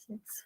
Six.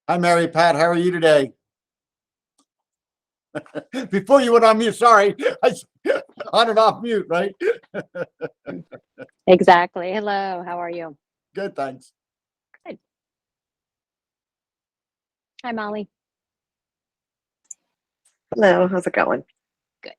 Hi, Mary Pat. How are you today? Before you went on mute, sorry. On and off mute, right? Exactly. Hello, how are you? Good, thanks. Good. Hi, Molly. Hello, how's it going? Good.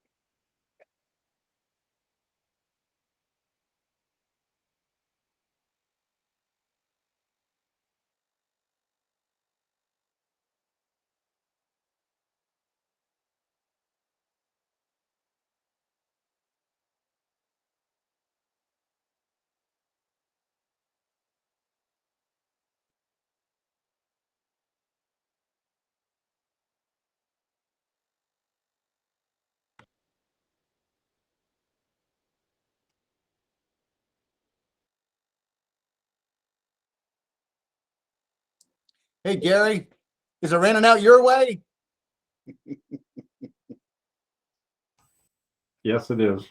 Hey, Gary, is it raining out your way? Yes, it is.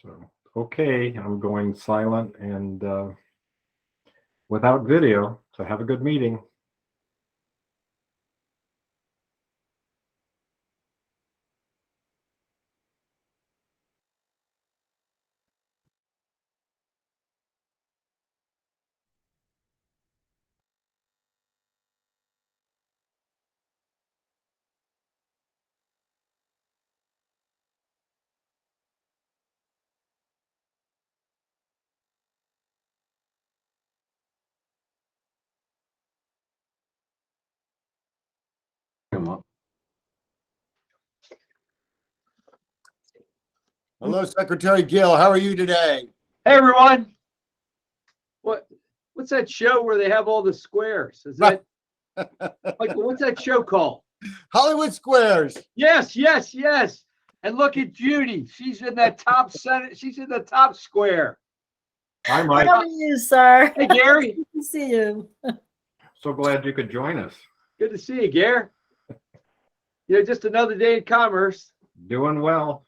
So, okay, I'm going silent and without video. So have a good meeting. Hello, Secretary Gill. How are you today? Hey everyone! What's that show where they have all the squares? Is that Michael? What's that show called? Hollywood Squares. Yes, yes, yes. And look at Judy. She's in that top center. She's in the top square. Hi, Mike. How are you, sir? Hey Gary. Good to see you. So glad you could join us. Good to see you, Gary. Just another day in commerce. Doing well.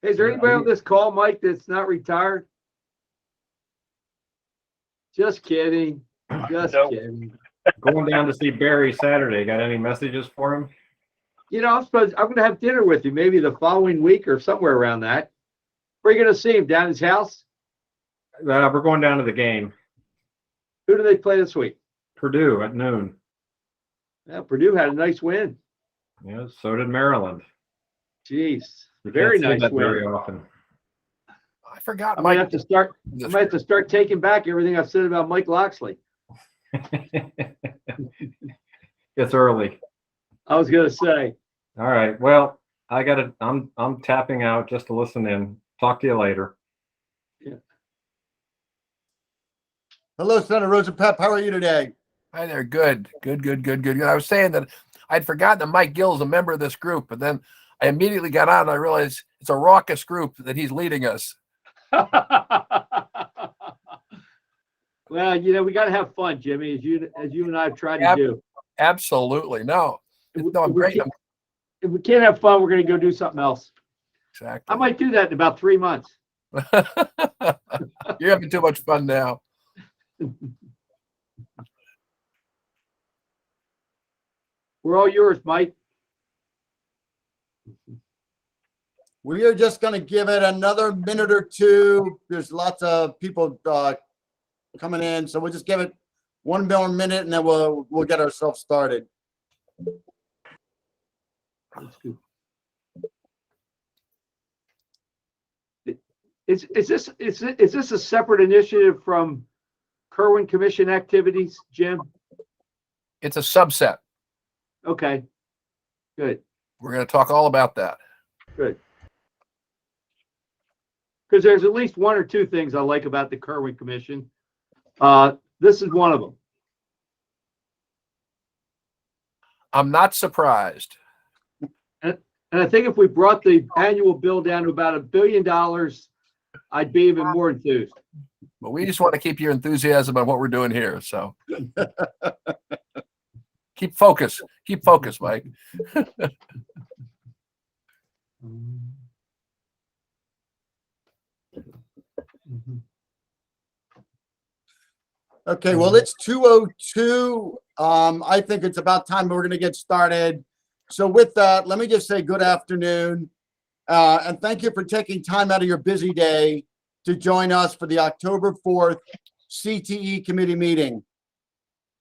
Hey, is there anybody on this call, Mike, that's not retired? Just kidding. Just kidding. Going down to see Barry Saturday. Got any messages for him? I'm going to have dinner with you maybe the following week or somewhere around that. Where are you going to see him? Down at his house? We're going down to the game. Who do they play this week? Purdue at noon. Yeah, Purdue had a nice win. Yeah, so did Maryland. Jeez. You Very can't say nice that win. very often. I forgot. I might have to start taking back everything I've said about Mike Loxley. It's early. I was going to say. All right. Well, I'm tapping out just to listen in. Talk to you later. Yeah. Hello, Senator Rosa Pep. How are you today? Hi there. Good. I was saying that I'd forgotten that Mike Gill is a member of this group, but then I immediately got on and I realized it's a raucous group that he's leading us. Well, we got to have fun, Jimmy, as you and I have tried to do. Absolutely. No, I'm great. If we can't have fun, we're going to go do something else. Exactly. I might do that in about 3 months. You're having too much fun now. We're all yours, Mike. We are just going to give it another minute or two. There's lots of people coming in, so we'll just give it one more minute, and then we'll get ourselves started. That's good. Is this a separate initiative from Kerwin Commission activities, Jim? It's a subset. Okay, good, We're going to talk all about that. good. Because there's at least one or two things I like about the Kerwin Commission. This is one of them. I'm not surprised. And I think if we brought the annual bill down to about $1 billion, I'd be even more enthused. But we just want to keep your enthusiasm on what we're doing here. So keep focus. Keep focus, Mike. Okay, well, it's 2:02. I think it's about time we're going to get started. So with that, let me just say good afternoon. And thank you for taking time out of your busy day to join us for the October 4th CTE committee meeting.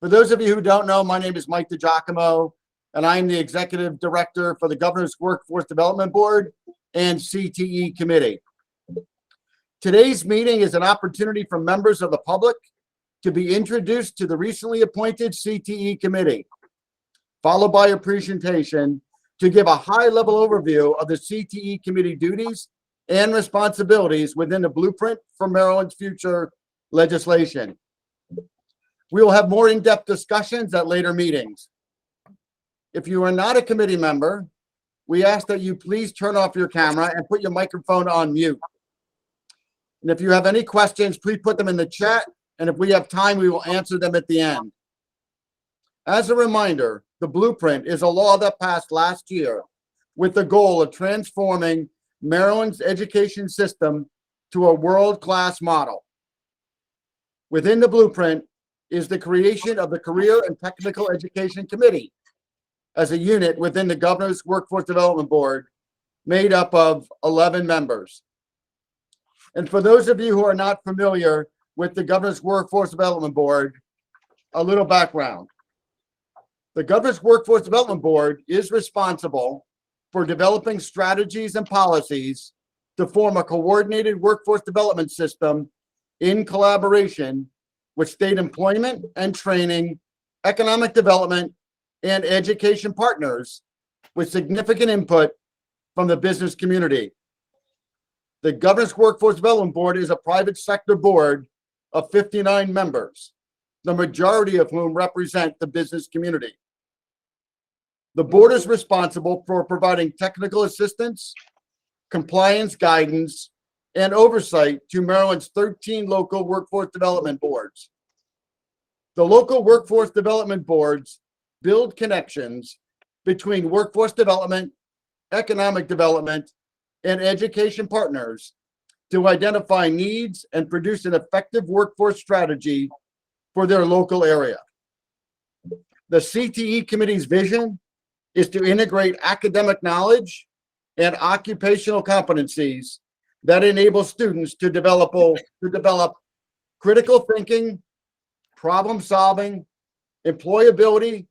For those of you who don't know, my name is Mike DiGiacomo, and I am the executive director for the Governor's Workforce Development Board and CTE committee. Today's meeting is an opportunity for members of the public to be introduced to the recently appointed CTE committee, followed by a presentation to give a high-level overview of the CTE committee duties and responsibilities within the blueprint for Maryland's future legislation. We will have more in-depth discussions at later meetings. If you are not a committee member, we ask that you please turn off your camera and put your microphone on mute. And if you have any questions, please put them in the chat, and if we have time, we will answer them at the end. As a reminder, the blueprint is a law that passed last year with the goal of transforming Maryland's education system to a world-class model. Within the blueprint is the creation of the Career and Technical Education Committee as a unit within the Governor's Workforce Development Board made up of 11 members. And for those of you who are not familiar with the Governor's Workforce Development Board, a little background. The Governor's Workforce Development Board is responsible for developing strategies and policies to form a coordinated workforce development system in collaboration with state employment and training, economic development, and education partners with significant input from the business community. The Governor's Workforce Development Board is a private sector board of 59 members, the majority of whom represent the business community. The board is responsible for providing technical assistance, compliance guidance, and oversight to Maryland's 13 local workforce development boards. The local workforce development boards build connections between workforce development, economic development, and education partners to identify needs and produce an effective workforce strategy for their local area. The CTE committee's vision is to integrate academic knowledge and occupational competencies that enable students to develop critical thinking, problem solving, employability,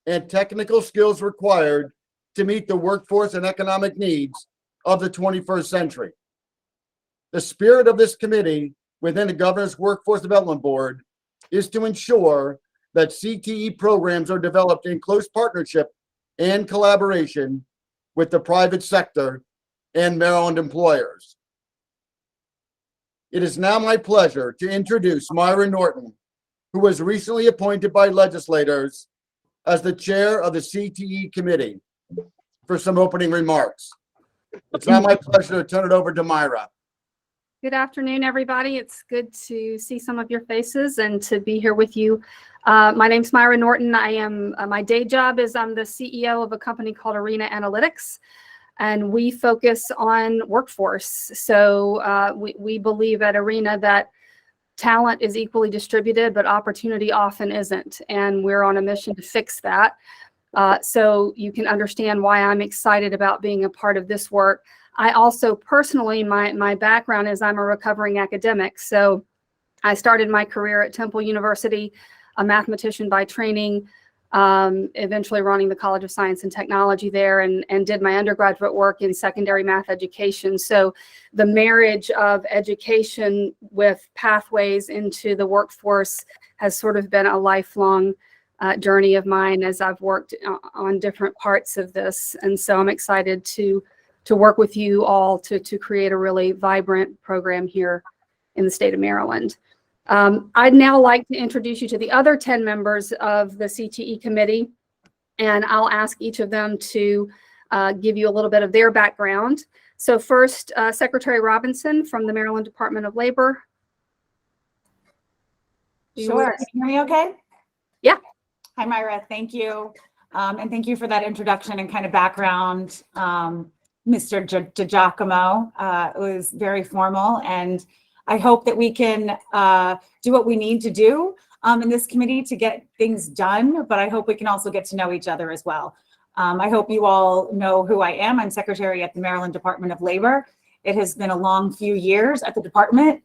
and technical skills required to meet the workforce and economic needs of the 21st century. The spirit of this committee within the Governor's Workforce Development Board is to ensure that CTE programs are developed in close partnership and collaboration with the private sector and Maryland employers. It is now my pleasure to introduce Myra Norton, who was recently appointed by legislators as the chair of the CTE committee, for some opening remarks. It's now my pleasure to turn it over to Myra. Good afternoon, everybody. It's good to see some of your faces and to be here with you. My name's Myra Norton. I am, my day job is I'm the CEO of a company called Arena Analytics, and we focus on workforce. So we believe at Arena that talent is equally distributed, but opportunity often isn't. And we're on a mission to fix that. So you can understand why I'm excited about being a part of this work. I also personally, my background is I'm a recovering academic. So I started my career at Temple University, a mathematician by training, eventually running the College of Science and Technology there, and did my undergraduate work in secondary math education. So the marriage of education with pathways into the workforce has sort of been a lifelong journey of mine as I've worked on different parts of this. And so I'm excited to work with you all to create a really vibrant program here in the state of Maryland. I'd now like to introduce you to the other 10 members of the CTE committee, and I'll ask each of them to give you a little bit of their background. So first, Secretary Robinson from the Maryland Department of Labor. Sure. Can you hear me okay? Yeah. Hi, Myra. Thank you. And thank you for that introduction and kind of background, Mr. DiGiacomo. It was very formal, and I hope that we can do what we need to do in this committee to get things done, but I hope we can also get to know each other as well. I hope you all know who I am. I'm secretary at the Maryland Department of Labor. It has been a long few years at the department,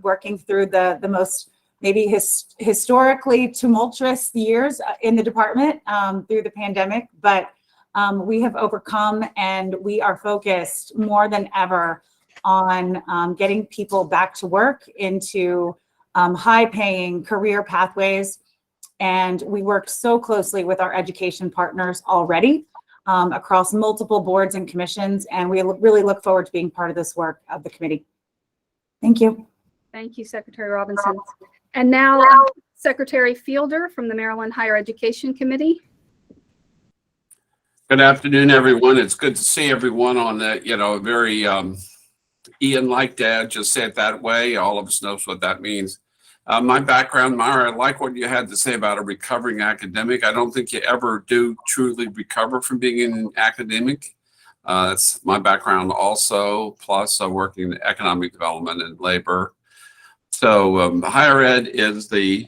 working through the most maybe historically tumultuous years in the department through the pandemic, but we have overcome, and we are focused more than ever on getting people back to work into high-paying career pathways. And we worked so closely with our education partners already across multiple boards and commissions, and we really look forward to being part of this work of the committee. Thank you. Thank you, Secretary Robinson. And now Secretary Fielder from the Maryland Higher Education Committee. Good afternoon, everyone. It's good to see everyone on that, very Ian-like dad, just say it that way. All of us knows what that means. My background, Myra, I like what you had to say about a recovering academic. I don't think you ever do truly recover from being an academic. That's my background also, plus working in economic development and labor. So higher ed is the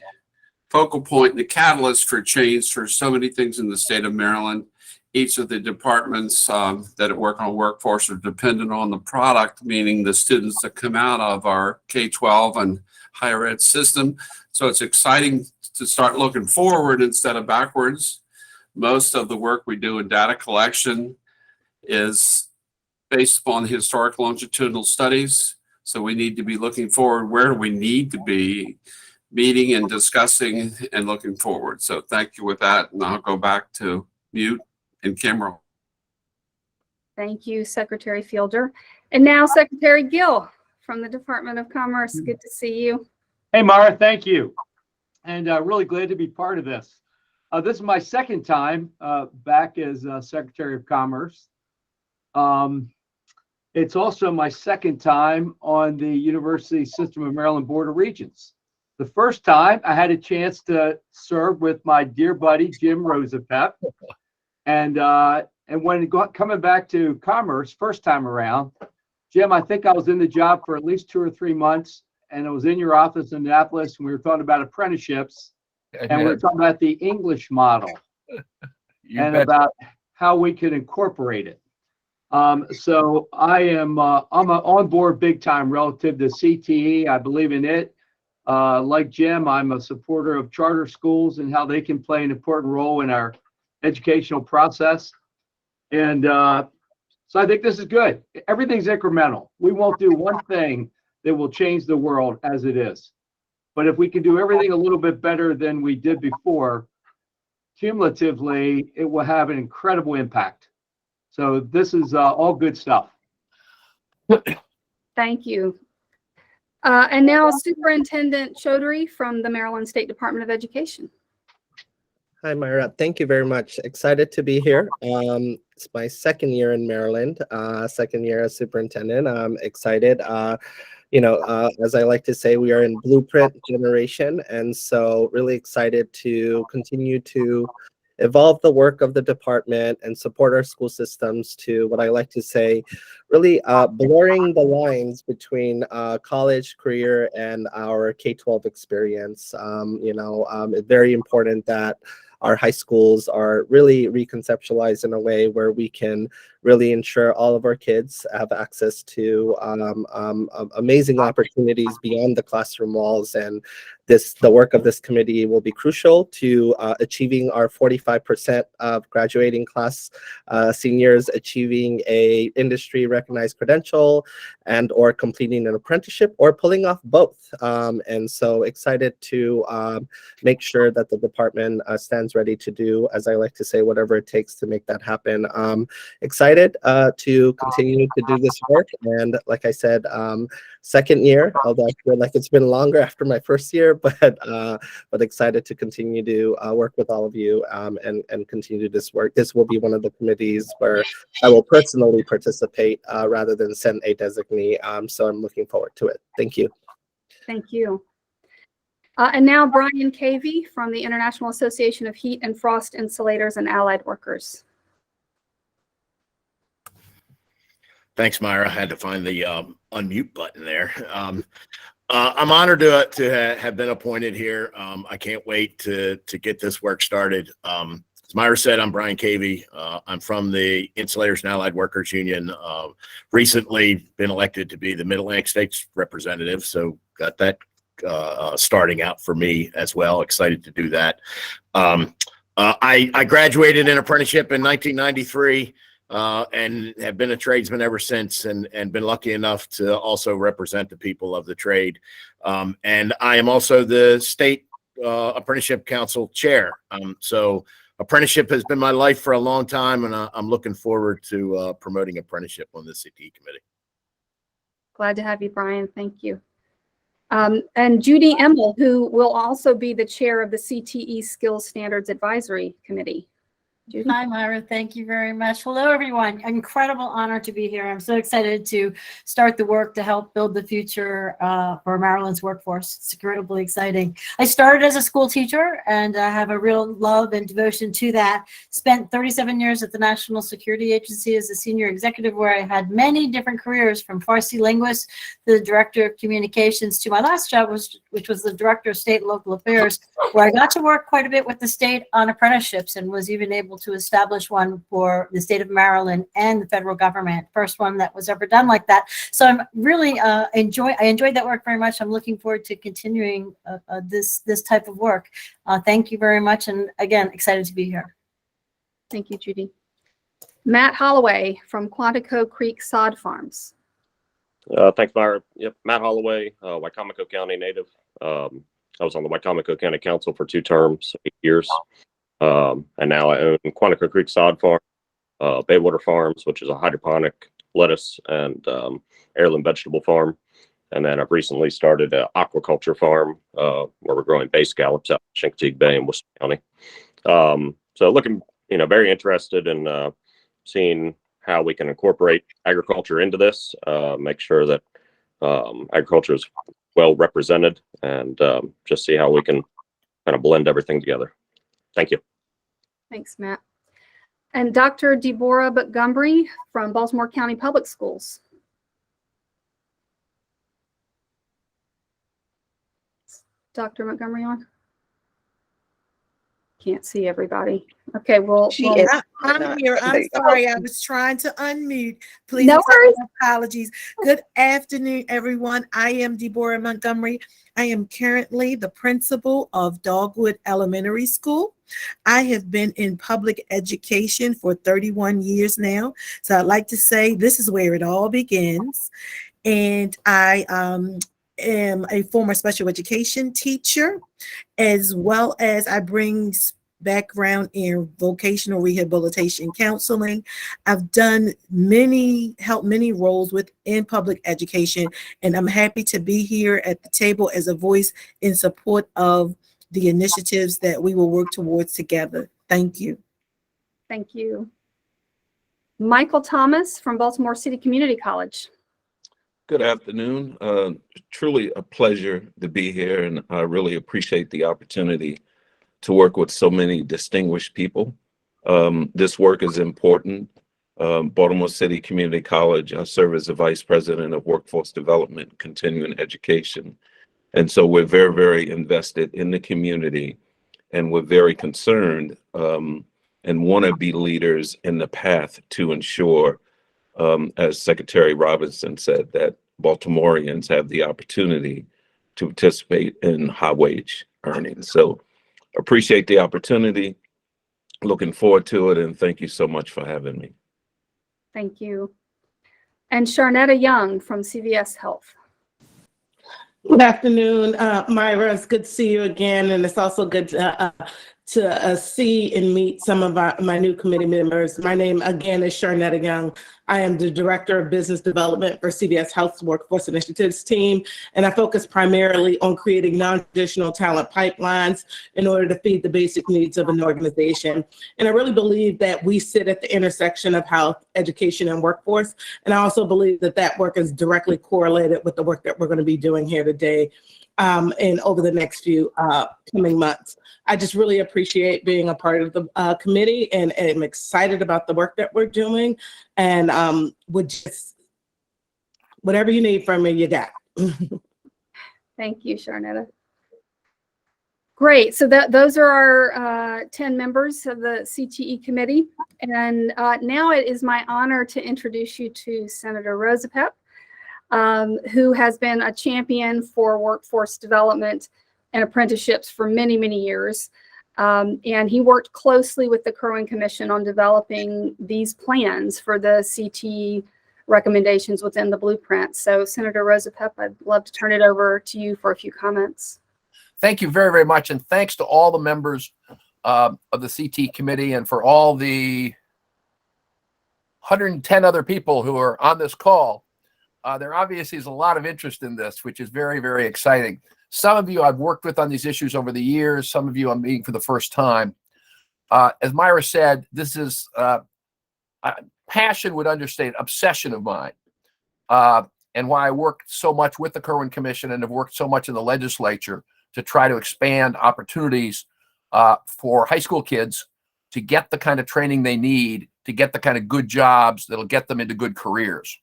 focal point, the catalyst for change for so many things in the state of Maryland. Each of the departments that work on workforce are dependent on the product, meaning the students that come out of our K-12 and higher ed system. So it's exciting to start looking forward instead of backwards. Most of the work we do in data collection is based upon historic longitudinal studies. So we need to be looking forward. Where do we need to be meeting and discussing and looking forward? So thank you with that. And I'll go back to mute and camera. Thank you, Secretary Fielder. And now Secretary Gill from the Department of Commerce. Good to see you. Hey, Mara, thank you. And really glad to be part of this. This is my second time back as Secretary of Commerce. It's also my second time on the University System of Maryland Board of Regents. The first time I had a chance to serve with my dear buddy, Jim Rosapep. And when coming back to Commerce, first time around, Jim, I think I was in the job for at least 2 or 3 months, and I was in your office in Annapolis, and we were talking about apprenticeships, and we were talking about the English model and about how we could incorporate it. So I'm on board big time relative to CTE. I believe in it. Like Jim, I'm a supporter of charter schools and how they can play an important role in our educational process. And so I think this is good. Everything's incremental. We won't do one thing that will change the world as it is. But if we can do everything a little bit better than we did before, cumulatively, it will have an incredible impact. So this is all good stuff. Thank you. And now Superintendent Chaudhry from the Maryland State Department of Education. Hi, Myra. Thank you very much. Excited to be here. It's my second year in Maryland, second year as superintendent. I'm excited. As I like to say, we are in blueprint generation. And so really excited to continue to evolve the work of the department and support our school systems to what I like to say, really blurring the lines between college, career, and our K-12 experience. It's very important that our high schools are really reconceptualized in a way where we can really ensure all of our kids have access to amazing opportunities beyond the classroom walls, and the work of this committee will be crucial to achieving our 45% of graduating class seniors achieving a industry recognized credential and or completing an apprenticeship or pulling off both. And so excited to make sure that the department stands ready to do, as I like to say, whatever it takes to make that happen. Excited to continue to do this work. And like I said, second year, although I feel like it's been longer after my first year, but excited to continue to work with all of you and continue this work. This will be one of the committees where I will personally participate rather than send a designee. So I'm looking forward to it. Thank you. Thank you. And now Brian Cavey from the International Association of Heat and Frost Insulators and Allied Workers. Thanks, Myra. I had to find the unmute button there. I'm honored to have been appointed here. I can't wait to get this work started. As Myra said, I'm Brian Cavey. I'm from the Insulators and Allied Workers Union. Recently been elected to be the Mid-Atlantic States representative, so got that starting out for me as well. Excited to do that. I graduated in apprenticeship in 1993. And have been a tradesman ever since, and been lucky enough to also represent the people of the trade. And I am also the state apprenticeship council chair. So apprenticeship has been my life for a long time, and I'm looking forward to promoting apprenticeship on the CTE committee. Glad to have you, Brian. Thank you. And Judy Emmel, who will also be the chair of the CTE Skills Standards Advisory Committee. Judy? Hi, Myra. Thank you very much. Hello, everyone. Incredible honor to be here. I'm so excited to start the work to help build the future for Maryland's workforce. It's incredibly exciting. I started as a school teacher, and I have a real love and devotion to that. Spent 37 years at the National Security Agency as a senior executive, where I had many different careers, from Farsi linguist to the director of communications to my last job, which was the director of state and local affairs, where I got to work quite a bit with the state on apprenticeships and was even able to establish one for the state of Maryland and the federal government. First one that was ever done like that. So I'm really I enjoyed that work very much. I'm looking forward to continuing this type of work. Thank you very much. And again, excited to be here. Thank you, Judy. Matt Holloway from Quantico Creek Sod Farms. Thanks, Myra. Yep, Matt Holloway, Wycomico County native. I was on the Wycomico County Council for 2 terms, 8 years. And now I own Quantico Creek Sod Farm, Baywater Farms, which is a hydroponic lettuce and heirloom vegetable farm. And then I've recently started an aquaculture farm where we're growing bay scallops out in Chincoteague Bay in Worcester County. So looking, very interested in seeing how we can incorporate agriculture into this, make sure that agriculture is well represented, and just see how we can kind of blend everything together. Thank you. Thanks, Matt. And Dr. Deborah Montgomery from Baltimore County Public Schools. Dr. Montgomery on? Can't see everybody. Okay, well, I'm here. I'm sorry. I was trying to unmute. Please no worries. Apologies. Good afternoon, everyone. I am Deborah Montgomery. I am currently the principal of Dogwood Elementary School. I have been in public education for 31 years now. So I'd like to say this is where it all begins. And I am a former special education teacher, as well as I bring background in vocational rehabilitation counseling. I've helped many roles within public education, and I'm happy to be here at the table as a voice in support of the initiatives that we will work towards together. Thank you. Thank you. Michael Thomas from Baltimore City Community College. Good afternoon. Truly a pleasure to be here, and I really appreciate the opportunity to work with so many distinguished people. This work is important. Baltimore City Community College, I serve as the Vice President of Workforce Development, Continuing Education. And so we're very, very invested in the community, and we're very concerned and want to be leaders in the path to ensure, as Secretary Robinson said, that Baltimoreans have the opportunity to participate in high wage earnings. So appreciate the opportunity. Looking forward to it. And thank you so much for having me. Thank you. And Sharnetta Young from CVS Health. Good afternoon, Myra. It's good to see you again, and it's also good to see and meet some of my new committee members. My name again is Sharnetta Young. I am the Director of Business Development for CVS Health's Workforce Initiatives team, and I focus primarily on creating non-traditional talent pipelines in order to feed the basic needs of an organization. And I really believe that we sit at the intersection of health, education, and workforce. And I also believe that that work is directly correlated with the work that we're going to be doing here today and over the next few coming months. I just really appreciate being a part of the committee, and I'm excited about the work that we're doing, and would just, whatever you need from me, you got. Thank you, Sharnetta. Great. So those are our 10 members of the CTE committee. And now it is my honor to introduce you to Senator Rosa Pepp, who has been a champion for workforce development and apprenticeships for many, many years. And he worked closely with the Kerwin Commission on developing these plans for the CTE recommendations within the blueprint. So Senator Rosa Pepp, I'd love to turn it over to you for a few comments. Thank you very, very much. And thanks to all the members of the CTE committee and for all the 110 other people who are on this call. There obviously is a lot of interest in this, which is very, very exciting. Some of you I've worked with on these issues over the years. Some of you I'm meeting for the first time. As Myra said, this is passion would understate, obsession of mine. And why I work so much with the Kerwin Commission and have worked so much in the legislature to try to expand opportunities for high school kids to get the kind of training they need, to get the kind of good jobs that'll get them into good careers.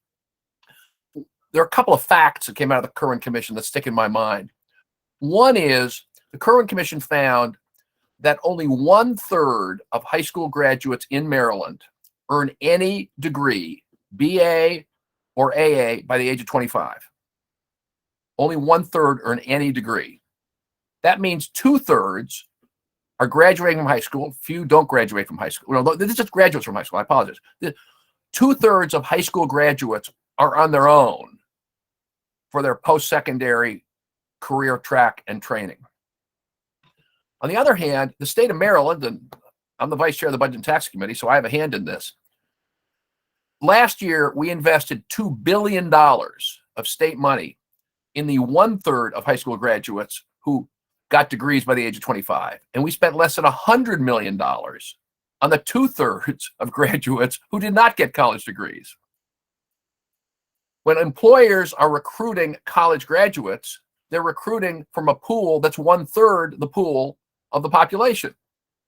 There are a couple of facts that came out of the Kerwin Commission that stick in my mind. One is the Kerwin Commission found that only 1/3 of high school graduates in Maryland earn any degree, BA or AA, by the age of 25. Only 1/3 earn any degree. That means 2/3 are graduating from high school. Few don't graduate from high school. No, this is just graduates from high school. I apologize. 2/3 of high school graduates are on their own for their post-secondary career track and training. On the other hand, the state of Maryland, and I'm the vice chair of the Budget and Tax Committee, so I have a hand in this. Last year, we invested $2 billion of state money in the 1/3 of high school graduates who got degrees by the age of 25. And we spent less than $100 million on the 2/3 of graduates who did not get college degrees. When employers are recruiting college graduates, they're recruiting from a pool that's 1/3 the pool of the population.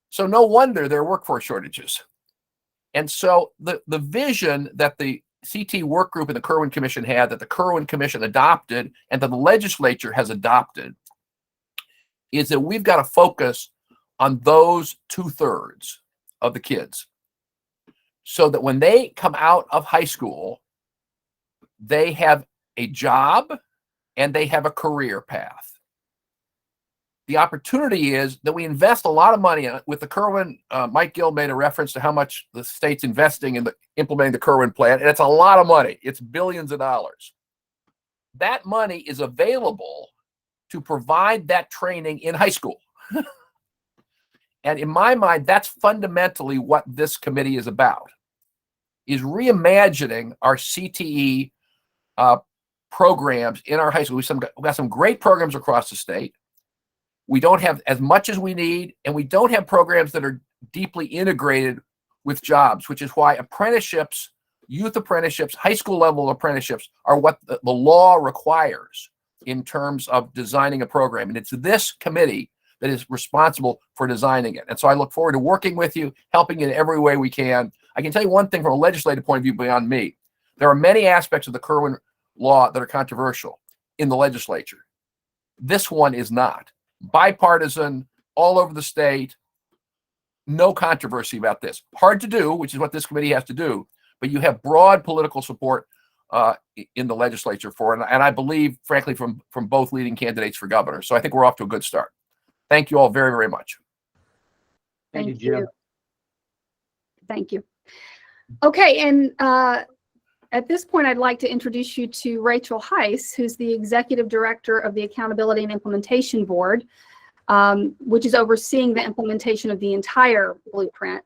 So no wonder there are workforce shortages. And so the vision that the CT work group and the Kerwin Commission had, that the Kerwin Commission adopted, and that the legislature has adopted, is that we've got to focus on those 2/3 of the kids so that when they come out of high school, they have a job and they have a career path. The opportunity is that we invest a lot of money with the Kerwin. Mike Gill made a reference to how much the state's investing in implementing the Kerwin plan, and it's a lot of money. It's billions of dollars. That money is available to provide that training in high school. And in my mind, that's fundamentally what this committee is about, is reimagining our CTE programs in our high school. We've got some great programs across the state. We don't have as much as we need, and we don't have programs that are deeply integrated with jobs, which is why apprenticeships, youth apprenticeships, high school level apprenticeships are what the law requires in terms of designing a program. And it's this committee that is responsible for designing it. And so I look forward to working with you, helping you in every way we can. I can tell you one thing from a legislative point of view beyond me. There are many aspects of the Kerwin law that are controversial in the legislature. This one is not. Bipartisan, all over the state, no controversy about this. Hard to do, which is what this committee has to do, but you have broad political support in the legislature for, and I believe, frankly, from both leading candidates for governor. So I think we're off to a good start. Thank you all very, very much. Thank you. Thank you. Okay, and at this point, I'd like to introduce you to Rachel Heiss, who's the Executive Director of the Accountability and Implementation Board, which is overseeing the implementation of the entire blueprint.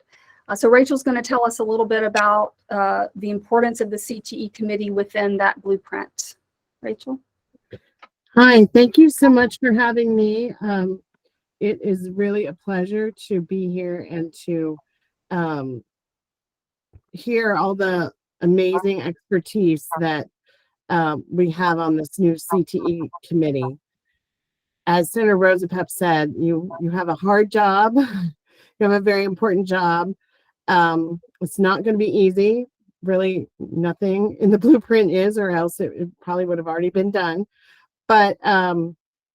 So Rachel's going to tell us a little bit about the importance of the CTE committee within that blueprint. Rachel? Hi, thank you so much for having me. It is really a pleasure to be here and to hear all the amazing expertise that we have on this new CTE committee. As Senator Rosapep said, you have a hard job. You have a very important job. It's not going to be easy. Really, nothing in the blueprint is, or else it probably would have already been done. But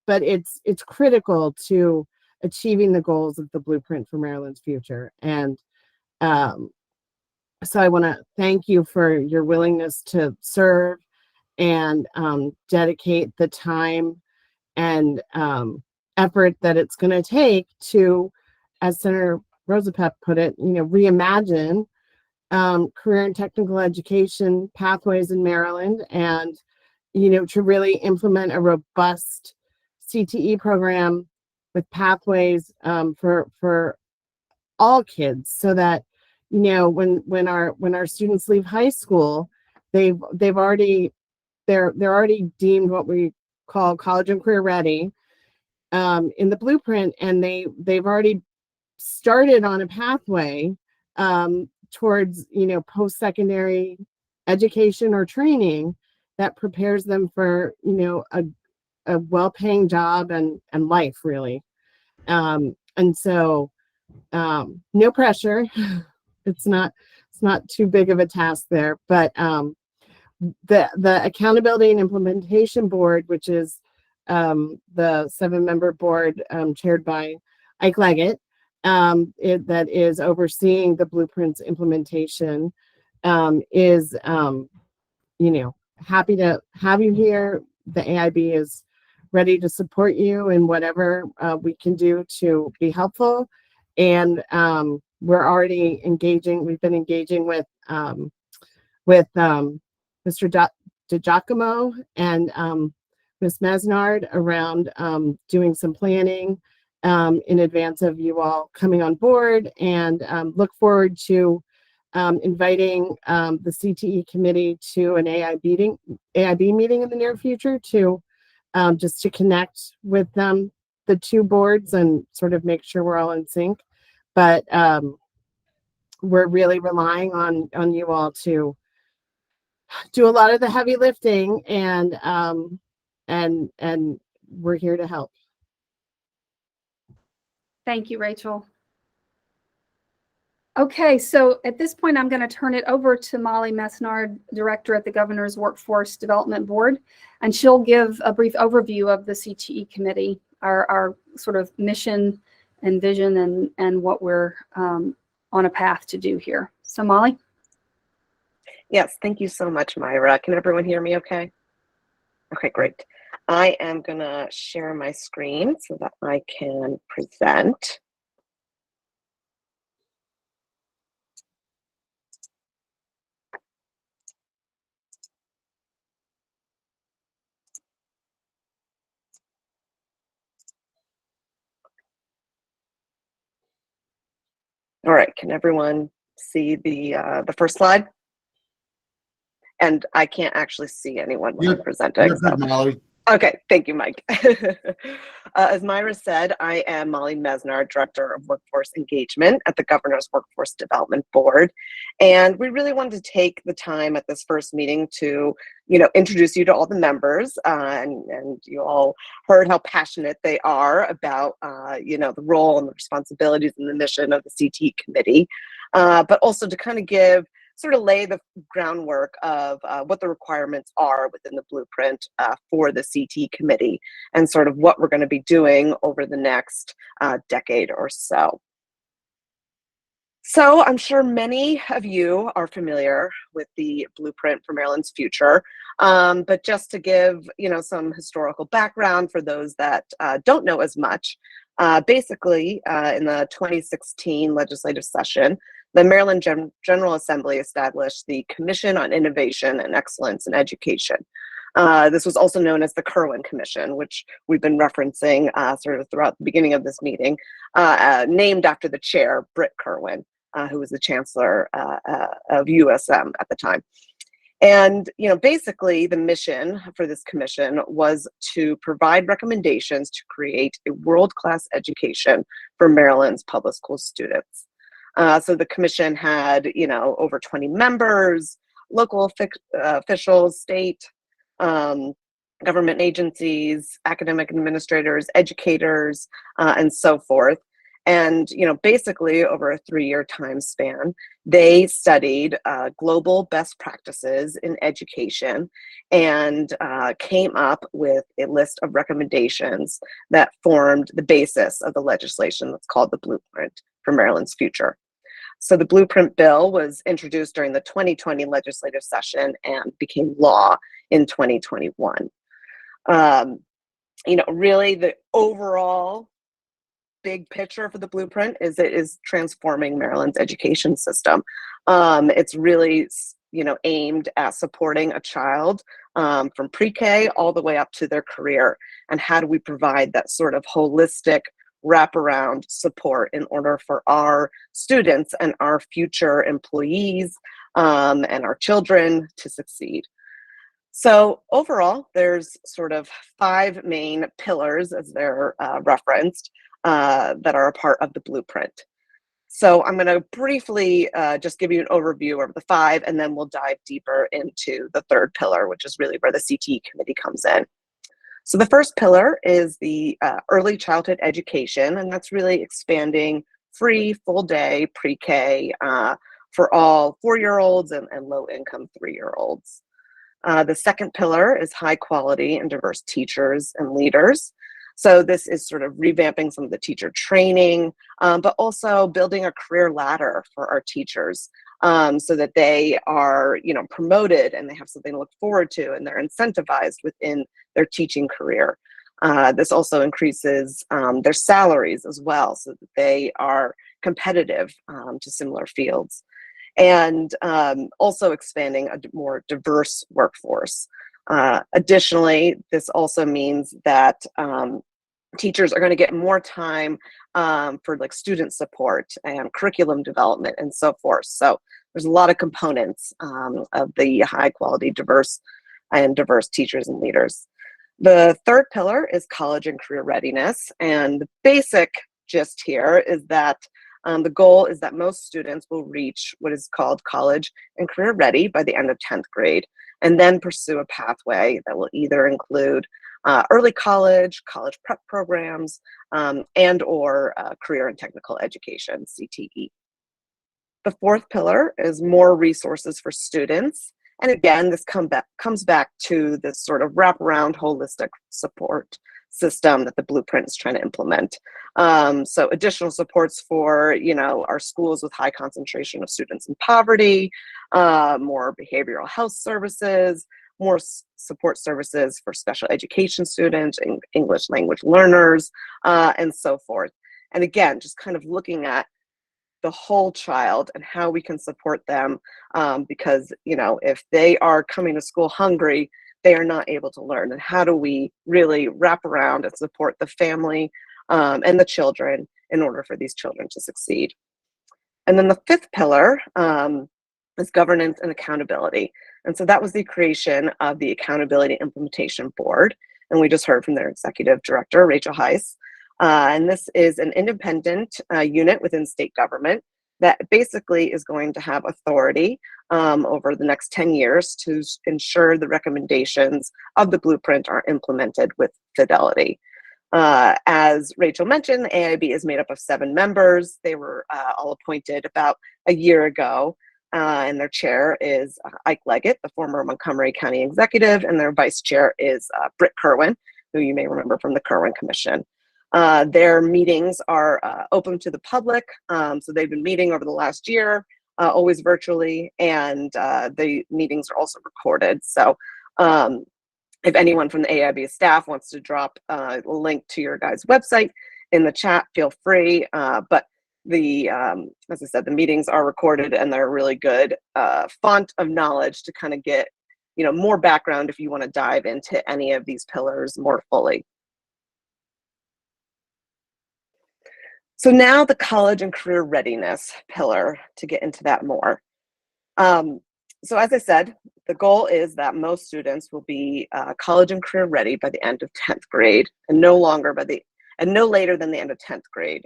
it's critical to achieving the goals of the blueprint for Maryland's future. And so I want to thank you for your willingness to serve and dedicate the time and effort that it's going to take to, as Senator Rosapep put it, reimagine career and technical education pathways in Maryland, and to really implement a robust CTE program with pathways for all kids, so that when our students leave high school, they're already deemed what we call college and career ready in the blueprint, and they've already started on a pathway towards post-secondary education or training that prepares them for a well-paying job and life, really. And so no pressure. It's not too big of a task there, but the Accountability and Implementation Board, which is the 7-member board chaired by Ike Leggett, that is overseeing the blueprint's implementation, is happy to have you here. The AIB is ready to support you in whatever we can do to be helpful. And we're already engaging. We've been engaging with Mr. DiGiacomo and Ms. Mesnard around doing some planning in advance of you all coming on board, and look forward to inviting the CTE committee to an AIB meeting in the near future to just to connect with the two boards and sort of make sure we're all in sync. But we're really relying on you all to do a lot of the heavy lifting, and we're here to help. Thank you, Rachel. Okay, so at this point, I'm going to turn it over to Molly Mesnard, Director at the Governor's Workforce Development Board, and she'll give a brief overview of the CTE committee, our sort of mission and vision, and what we're on a path to do here. So Molly? Yes, thank you so much, Myra. Can everyone hear me okay? Okay, great. I am going to share my screen so that I can present. All right, can everyone see the first slide? And I can't actually see anyone when I'm presenting. You're good, Molly. Okay, thank you, Mike. As Myra said, I am Molly Mesnard, Director of Workforce Engagement at the Governor's Workforce Development Board. And we really wanted to take the time at this first meeting to, introduce you to all the members. And you all heard how passionate they are about, the role and the responsibilities and the mission of the CTE committee, but also to kind of sort of lay the groundwork of what the requirements are within the blueprint for the CTE committee, and sort of what we're going to be doing over the next decade or so. So I'm sure many of you are familiar with the Blueprint for Maryland's Future, but just to give some historical background for those that don't know as much, basically in the 2016 legislative session, the Maryland General Assembly established the Commission on Innovation and Excellence in Education. This was also known as the Kirwan Commission, which we've been referencing sort of throughout the beginning of this meeting, named after the chair, Britt Kirwan, who was the chancellor of USM at the time. And basically the mission for this commission was to provide recommendations to create a world-class education for Maryland's public school students. So the commission had over 20 members, local officials, state, government agencies, academic administrators, educators, and so forth. And basically over a 3-year time span, they studied global best practices in education and came up with a list of recommendations that formed the basis of the legislation that's called the Blueprint for Maryland's Future. So the Blueprint bill was introduced during the 2020 legislative session and became law in 2021. Really the overall big picture for the Blueprint is it is transforming Maryland's education system. It's really aimed at supporting a child from pre-K all the way up to their career, and how do we provide that sort of holistic wraparound support in order for our students and our future employees and our children to succeed. So overall, there's sort of 5 main pillars, as they're referenced, that are a part of the Blueprint. So I'm going to briefly just give you an overview of the 5, and then we'll dive deeper into the 3rd pillar, which is really where the CTE committee comes in. So the first pillar is the early childhood education, and that's really expanding free full-day pre-K for all 4-year-olds and low-income 3-year-olds. The second pillar is high quality and diverse teachers and leaders. So this is sort of revamping some of the teacher training, but also building a career ladder for our teachers so that they are, promoted and they have something to look forward to and they're incentivized within their teaching career. This also increases their salaries as well so that they are competitive to similar fields. And also expanding a more diverse workforce. Additionally, this also means that teachers are going to get more time for student support and curriculum development and so forth. So there's a lot of components of the high quality, diverse teachers and leaders. The 3rd pillar is college and career readiness. And the basic gist here is that the goal is that most students will reach what is called college and career ready by the end of 10th grade, and then pursue a pathway that will either include early college prep programs, and or career and technical education, CTE. The 4th pillar is more resources for students. And again, this comes back to this sort of wraparound holistic support system that the Blueprint is trying to implement. So additional supports for, our schools with high concentration of students in poverty, more behavioral health services, more support services for special education students and English language learners, and so forth. And again, just kind of looking at the whole child and how we can support them, because if they are coming to school hungry, they are not able to learn. And how do we really wrap around and support the family and the children in order for these children to succeed? And then the 5th pillar is governance and accountability. And so that was the creation of the Accountability Implementation Board. And we just heard from their executive director, Rachel Heiss. And this is an independent unit within state government that basically is going to have authority over the next 10 years to ensure the recommendations of the Blueprint are implemented with fidelity. As Rachel mentioned, the AIB is made up of 7 members. They were all appointed about a year ago. And their chair is Ike Leggett, the former Montgomery County executive, and their vice chair is Britt Kirwan, who you may remember from the Kirwan Commission. Their meetings are open to the public. So they've been meeting over the last year, always virtually, and the meetings are also recorded. So if anyone from the AIB staff wants to drop a link to your guys' website in the chat, feel free. But as I said, the meetings are recorded and they're a really good font of knowledge to kind of get, more background if you want to dive into any of these pillars more fully. So now the college and career readiness pillar, to get into that more. So as I said, the goal is that most students will be college and career ready by the end of 10th grade, and no later than the end of 10th grade.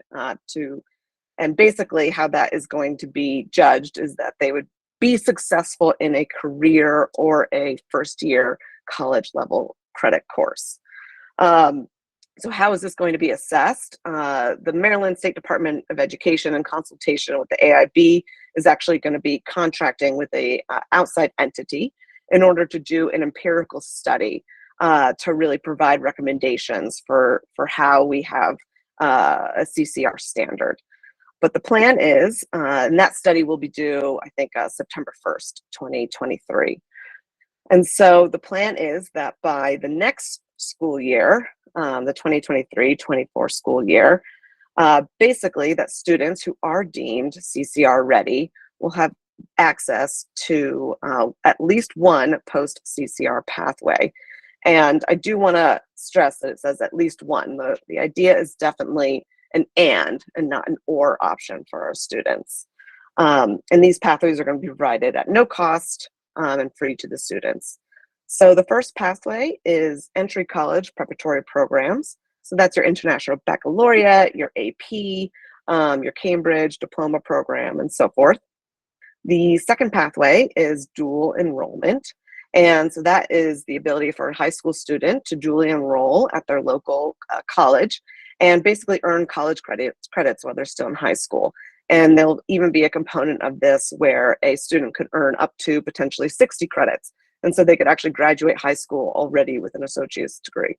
And basically how that is going to be judged is that they would be successful in a career or a first year college level credit course. So how is this going to be assessed? The Maryland State Department of Education, in consultation with the AIB, is actually going to be contracting with a outside entity in order to do an empirical study to really provide recommendations for how we have a CCR standard. But the plan is, and that study will be due, I think, September 1st, 2023. And so the plan is that by the next school year, the 2023-24 school year, basically that students who are deemed CCR ready will have access to at least one post-CCR pathway. And I do want to stress that it says at least one. The idea is definitely an and not an or option for our students. And these pathways are going to be provided at no cost and free to the students. So the first pathway is entry college preparatory programs. So that's your International Baccalaureate, your AP, your Cambridge diploma program, and so forth. The second pathway is dual enrollment. And so that is the ability for a high school student to dually enroll at their local college and basically earn college credits while they're still in high school. And there'll even be a component of this where a student could earn up to potentially 60 credits. And so they could actually graduate high school already with an associate's degree.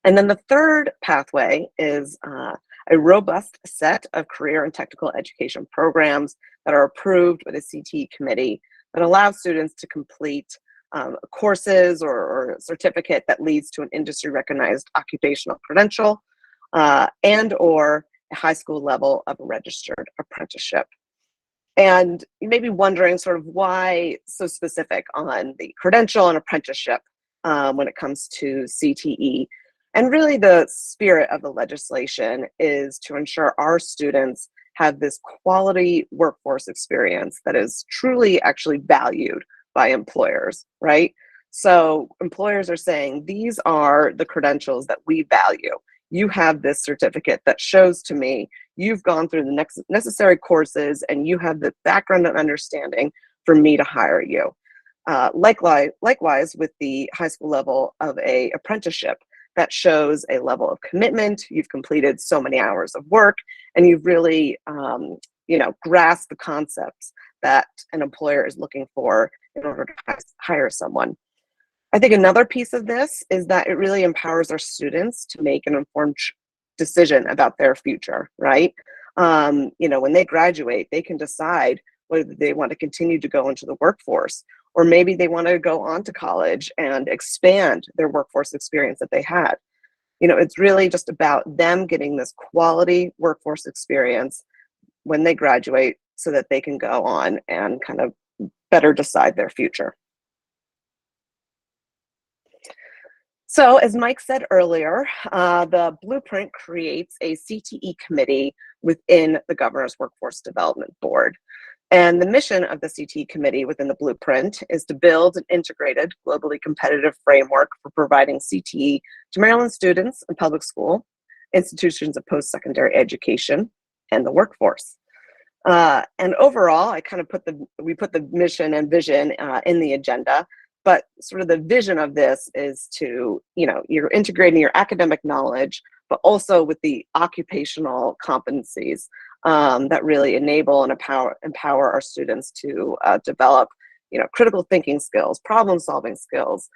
And then the third pathway is a robust set of career and technical education programs that are approved by the CTE committee that allow students to complete courses or a certificate that leads to an industry recognized occupational credential and or a high school level of a registered apprenticeship. And you may be wondering sort of why so specific on the credential and apprenticeship when it comes to CTE. And really the spirit of the legislation is to ensure our students have this quality workforce experience that is truly actually valued by employers, right? So employers are saying, these are the credentials that we value. You have this certificate that shows to me you've gone through the necessary courses and you have the background and understanding for me to hire you. Likewise, with the high school level of a apprenticeship, that shows a level of commitment. You've completed so many hours of work and you've really grasped the concepts that an employer is looking for in order to hire someone. I think another piece of this is that it really empowers our students to make an informed decision about their future, right? When they graduate, they can decide whether they want to continue to go into the workforce, or maybe they want to go on to college and expand their workforce experience that they had. It's really just about them getting this quality workforce experience when they graduate so that they can go on and kind of better decide their future. So as Mike said earlier, the blueprint creates a CTE committee within the Governor's Workforce Development Board. And the mission of the CTE committee within the blueprint is to build an integrated, globally competitive framework for providing CTE to Maryland students in public school, institutions of post-secondary education, and the workforce. And overall, we put the mission and vision in the agenda, but sort of the vision of this is to, you're integrating your academic knowledge, but also with the occupational competencies that really enable and empower our students to develop, critical thinking skills, problem solving skills,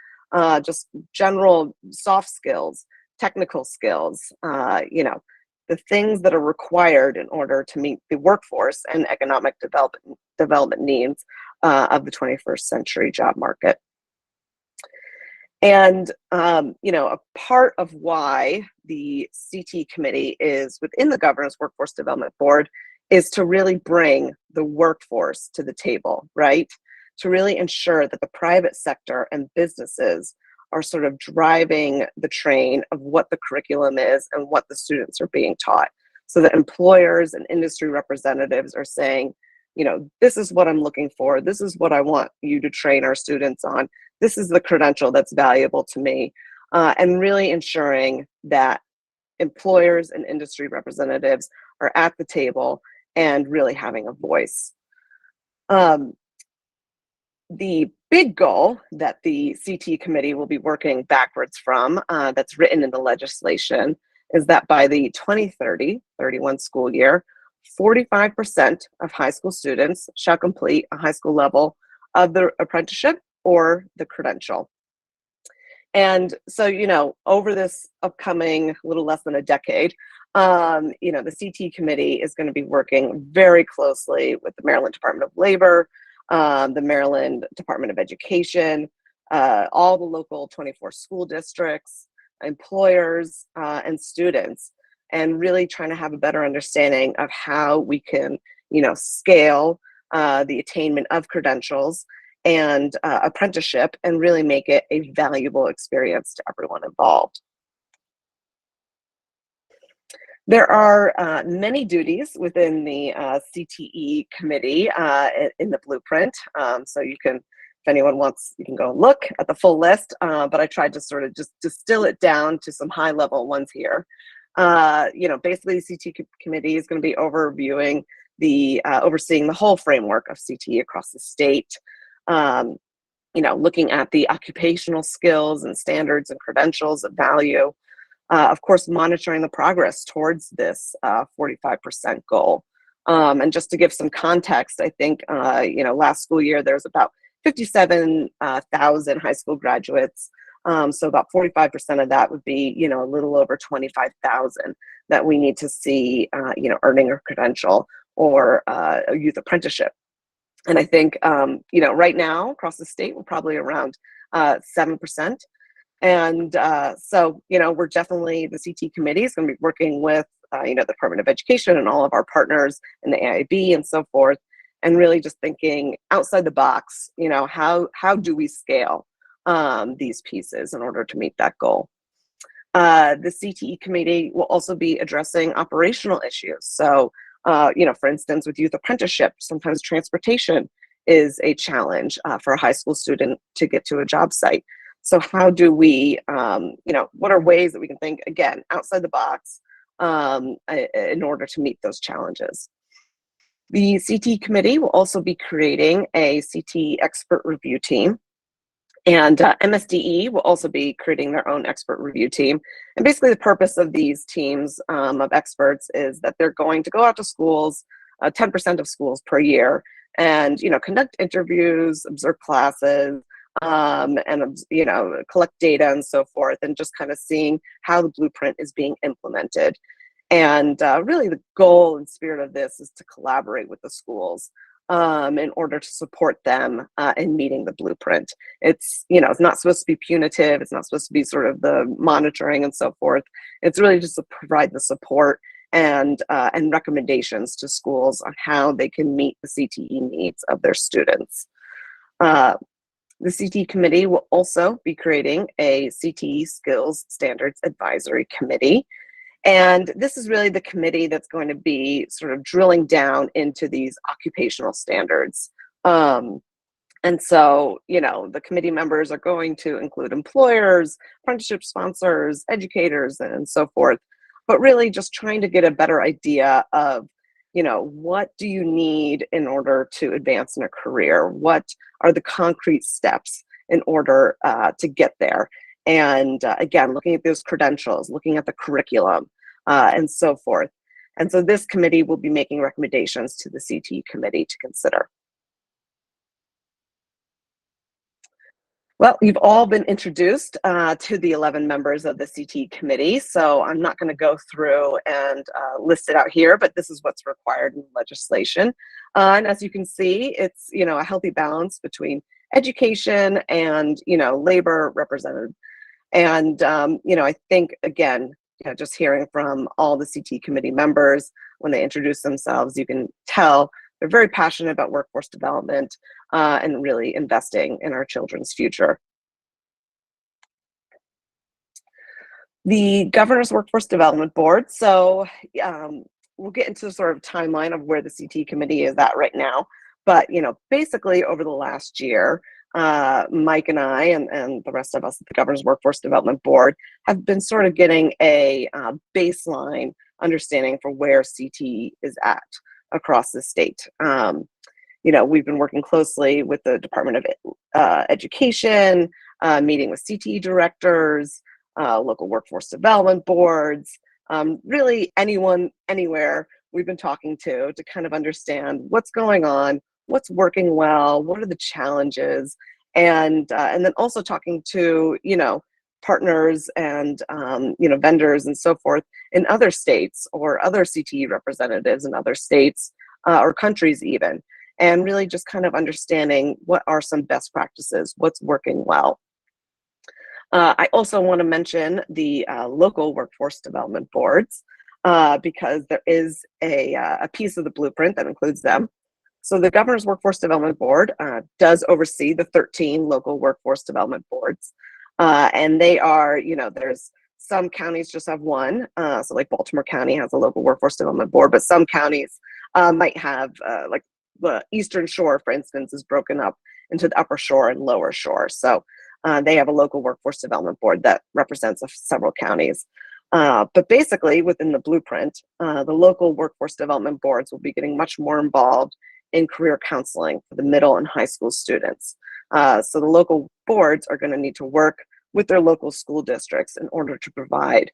just general soft skills technical skills, the things that are required in order to meet the workforce and economic development needs of the 21st century job market. And, a part of why the CTE committee is within the Governor's Workforce Development Board is to really bring the workforce to the table, right? To really ensure that the private sector and businesses are sort of driving the train of what the curriculum is and what the students are being taught. So that employers and industry representatives are saying, this is what I'm looking for. This is what I want you to train our students on. This is the credential that's valuable to me. And really ensuring that employers and industry representatives are at the table and really having a voice. The big goal that the CTE committee will be working backwards from, that's written in the legislation, is that by the 2030-31 school year, 45% of high school students shall complete a high school level of the apprenticeship or the credential. And so, over this upcoming little less than a decade, the CTE committee is going to be working very closely with the Maryland Department of Labor, the Maryland Department of Education, all the local 24 school districts, employers, and students, and really trying to have a better understanding of how we can, scale the attainment of credentials and apprenticeship and really make it a valuable experience to everyone involved. There are many duties within the CTE committee in the blueprint. So you can, if anyone wants, you can go and look at the full list, but I tried to sort of just distill it down to some high level ones here. Basically the CTE committee is going to be overseeing the whole framework of CTE across the state. Looking at the occupational skills and standards and credentials of value. Of course, monitoring the progress towards this 45% goal. And just to give some context, I think, last school year, there's about 57,000 high school graduates. So about 45% of that would be, a little over 25,000 that we need to see, earning a credential or a youth apprenticeship. And I think, right now across the state, we're probably around 7%. And so, we're definitely, the CTE committee is going to be working with, the Department of Education and all of our partners in the AIB and so forth, and really just thinking outside the box, how do we scale these pieces in order to meet that goal? The CTE committee will also be addressing operational issues. So, for instance, with youth apprenticeship, sometimes transportation is a challenge for a high school student to get to a job site. So how do we, what are ways that we can think, again, outside the box in order to meet those challenges? The CTE committee will also be creating a CTE expert review team. And MSDE will also be creating their own expert review team. And basically the purpose of these teams of experts is that they're going to go out to schools, 10% of schools per year, and conduct interviews, observe classes, and collect data and so forth, and just kind of seeing how the blueprint is being implemented. And really the goal and spirit of this is to collaborate with the schools in order to support them in meeting the blueprint. It's, it's not supposed to be punitive. It's not supposed to be sort of the monitoring and so forth. It's really just to provide the support and recommendations to schools on how they can meet the CTE needs of their students. The CTE committee will also be creating a CTE Skills Standards Advisory Committee. And this is really the committee that's going to be sort of drilling down into these occupational standards. And so, the committee members are going to include employers, apprenticeship sponsors, educators, and so forth, but really just trying to get a better idea of, what do you need in order to advance in a career? What are the concrete steps in order to get there? And again, looking at those credentials, looking at the curriculum, and so forth. And so this committee will be making recommendations to the CTE committee to consider. Well, you've all been introduced to the 11 members of the CTE committee, so I'm not going to go through and list it out here, but this is what's required in legislation. And as you can see, it's, you know, a healthy balance between education and, you know, labor represented. And, you know, I think, again, you know, just hearing from all the CTE committee members when they introduce themselves, you can tell they're very passionate about workforce development and really investing in our children's future. The Governor's Workforce Development Board. So we'll get into the sort of timeline of where the CTE committee is at right now. But, you know, basically over the last year, Mike and I and the rest of us at the Governor's Workforce Development Board have been sort of getting a baseline understanding for where CTE is at across the state. You know, we've been working closely with the Department of Education, meeting with CTE directors, local workforce development boards, really anyone, anywhere we've been talking to kind of understand what's going on, what's working well, what are the challenges, and then also talking to, you know, partners and, you know, vendors and so forth in other states or other CTE representatives in other states or countries even, and really just kind of understanding what are some best practices, what's working well. I also want to mention the local workforce development boards because there is a piece of the blueprint that includes them. So the Governor's Workforce Development Board does oversee the 13 local workforce development boards. And they are, you know, there's some counties just have one. So like Baltimore County has a local workforce development board, but some counties might have like the Eastern Shore, for instance, is broken up into the Upper Shore and Lower Shore. So they have a local workforce development board that represents several counties. But basically within the blueprint, the local workforce development boards will be getting much more involved in career counseling for the middle and high school students. So the local boards are going to need to work with their local school districts in order to provide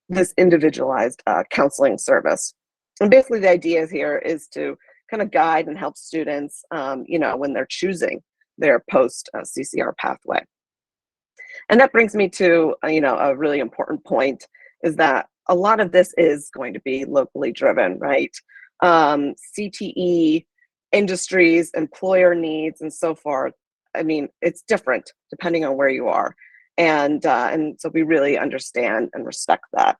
this individualized counseling service. And basically the idea here is to kind of guide and help students, you know, when they're choosing their post CCR pathway. And that brings me to, you know, a really important point is that a lot of this is going to be locally driven, right? CTE, industries, employer needs, and so forth. I mean, it's different depending on where you are. And so we really understand and respect that.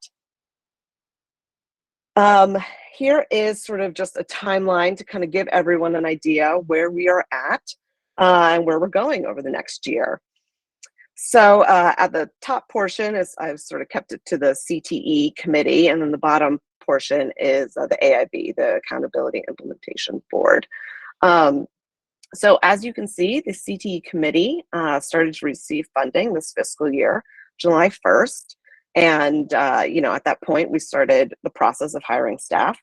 Here is sort of just a timeline to kind of give everyone an idea where we are at and where we're going over the next year. So at the top portion is I've sort of kept it to the CTE committee, and then the bottom portion is the AIB, the Accountability Implementation Board. So as you can see, the CTE committee started to receive funding this fiscal year, July 1st. And, you know, at that point, we started the process of hiring staff.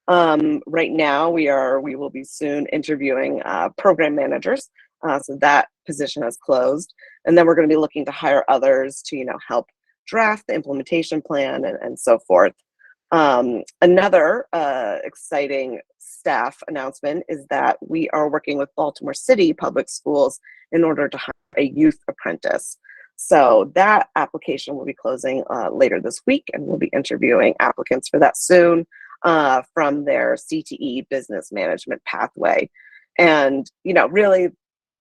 Right now, we will be soon interviewing program managers. So that position has closed. And then we're going to be looking to hire others to, you know, help draft the implementation plan and so forth. Another exciting staff announcement is that we are working with Baltimore City Public Schools in order to hire a youth apprentice. So that application will be closing later this week, and we'll be interviewing applicants for that soon from their CTE business management pathway. And, you know, really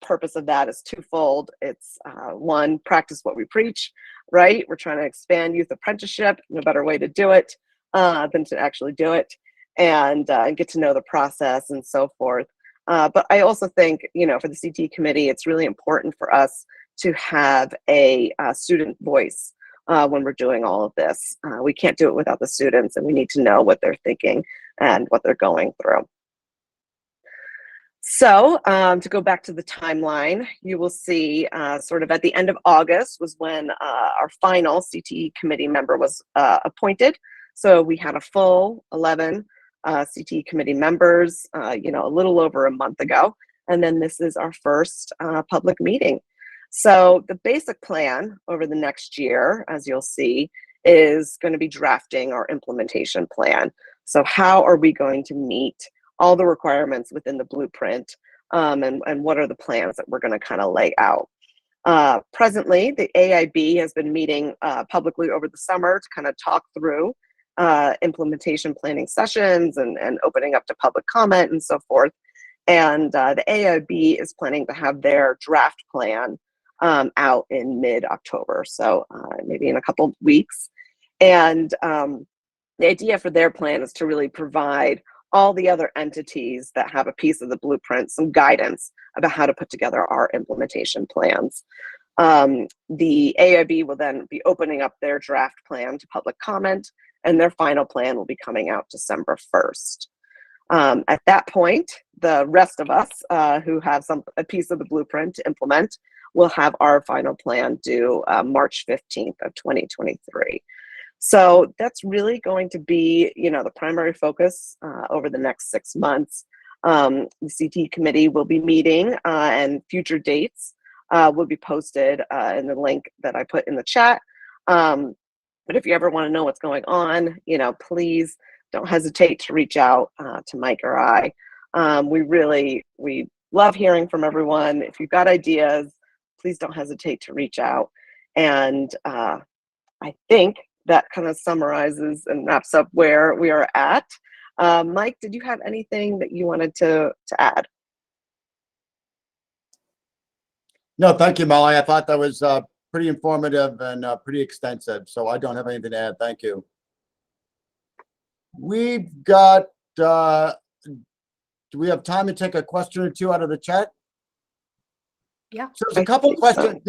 purpose of that is twofold. It's one, practice what we preach, right? We're trying to expand youth apprenticeship. No better way to do it than to actually do it and get to know the process and so forth. But I also think, you know, for the CTE committee, it's really important for us to have a student voice when we're doing all of this. We can't do it without the students, and we need to know what they're thinking and what they're going through. So to go back to the timeline, you will see sort of at the end of August was when our final CTE committee member was appointed. So we had a full 11 CTE committee members, you know, a little over a month ago. And then this is our first public meeting. So the basic plan over the next year, as you'll see, is going to be drafting our implementation plan. So how are we going to meet all the requirements within the blueprint and what are the plans that we're going to kind of lay out? Presently, the AIB has been meeting publicly over the summer to kind of talk through implementation planning sessions and opening up to public comment and so forth. And the AIB is planning to have their draft plan out in mid-October, so maybe in a couple of weeks. And the idea for their plan is to really provide all the other entities that have a piece of the blueprint some guidance about how to put together our implementation plans. The AIB will then be opening up their draft plan to public comment, and their final plan will be coming out December 1st. At that point, the rest of us who have a piece of the blueprint to implement will have our final plan due March 15th of 2023. So that's really going to be, the primary focus over the next 6 months. The CTE committee will be meeting and future dates will be posted in the link that I put in the chat. But if you ever want to know what's going on, please don't hesitate to reach out to Mike or I. We love hearing from everyone. If you've got ideas, please don't hesitate to reach out. And I think that kind of summarizes and wraps up where we are at. Mike, did you have anything that you wanted to add? No, thank you, Molly. I thought that was pretty informative and pretty extensive, so I don't have anything to add. Thank you. We've got, do we have time to take a question or two out of the chat? Yeah. So there's a couple of questions.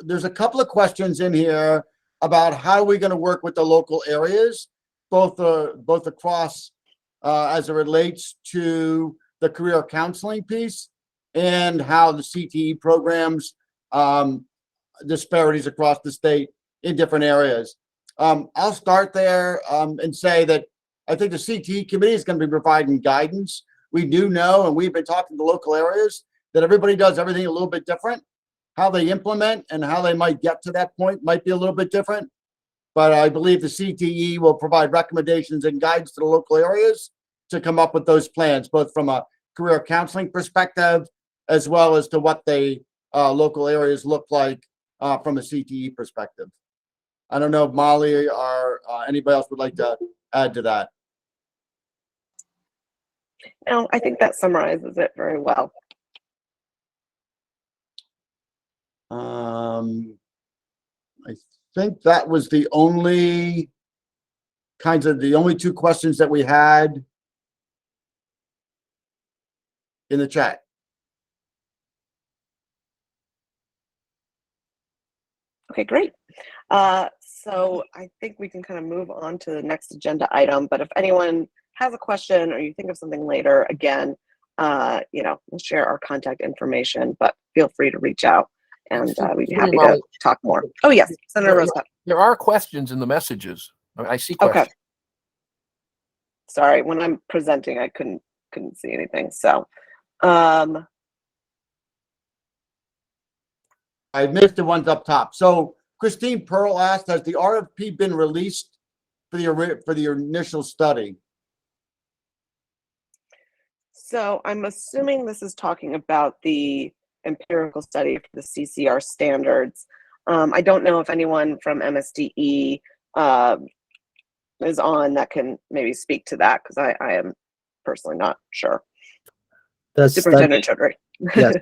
There's a couple of questions in here about how are we going to work with the local areas, both across as it relates to the career counseling piece and how the CTE programs disparities across the state in different areas. I'll start there and say that I think the CTE committee is going to be providing guidance. We do know, and we've been talking to local areas, that everybody does everything a little bit different. How they implement and how they might get to that point might be a little bit different. But I believe the CTE will provide recommendations and guidance to the local areas to come up with those plans, both from a career counseling perspective, as well as to what the local areas look like from a CTE perspective. I don't know if Molly or anybody else would like to add to that. No, I think that summarizes it very well. I think that was the only two questions that we had in the chat. Okay, great. So I think we can kind of move on to the next agenda item, but if anyone has a question or you think of something later, again, we'll share our contact information, but feel free to reach out and we'd be happy to talk more. Oh yes, Senator Rosebud. There are questions in the messages. I see questions. Okay. Sorry, when I'm presenting, I couldn't see anything. So, I missed the ones up top. So Christine Pearl asked, has the RFP been released for the initial study? So I'm assuming this is talking about the empirical study for the CCR standards. I don't know if anyone from MSDE is on that can maybe speak to that, because I am personally not sure. Superintendent Chaudhry. Yes,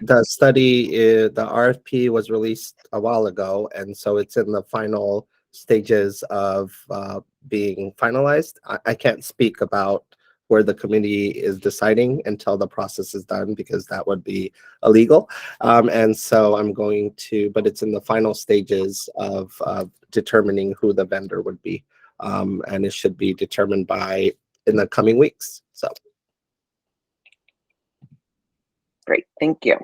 the study, the RFP was released a while ago, and so it's in the final stages of being finalized. I can't speak about where the committee is deciding until the process is done, because that would be illegal. And so I'm going to, but it's in the final stages of determining who the vendor would be. And it should be determined in the coming weeks. So. Great, thank you.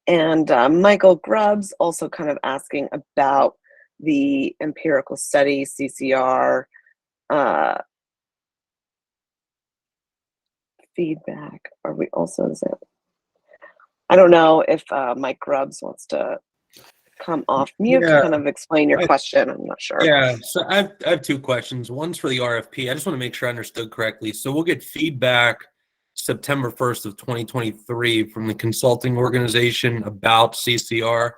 And Michael Grubbs also kind of asking about the empirical study, CCR, feedback. Are we also, I don't know if Mike Grubbs wants to come off mute to kind of explain your question. I'm not sure. Yeah, so I have two questions. One's for the RFP. I just want to make sure I understood correctly. So we'll get feedback September 1st of 2023 from the consulting organization about CCR,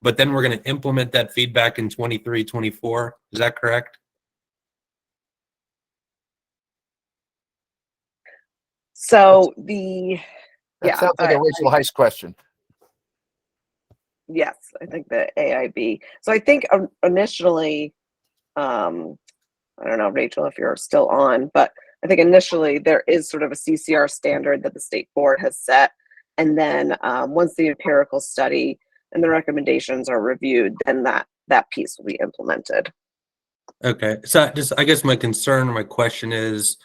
but then we're going to implement that feedback in 23, 24. Is that correct? So That sounds like a Rachel Heiss question. Yes, I think the AIB. So I think initially, I don't know, Rachel, if you're still on, but I think initially there is sort of a CCR standard that the state board has set. And then once the empirical study and the recommendations are reviewed, then that piece will be implemented. Okay. So I guess my concern or my question is,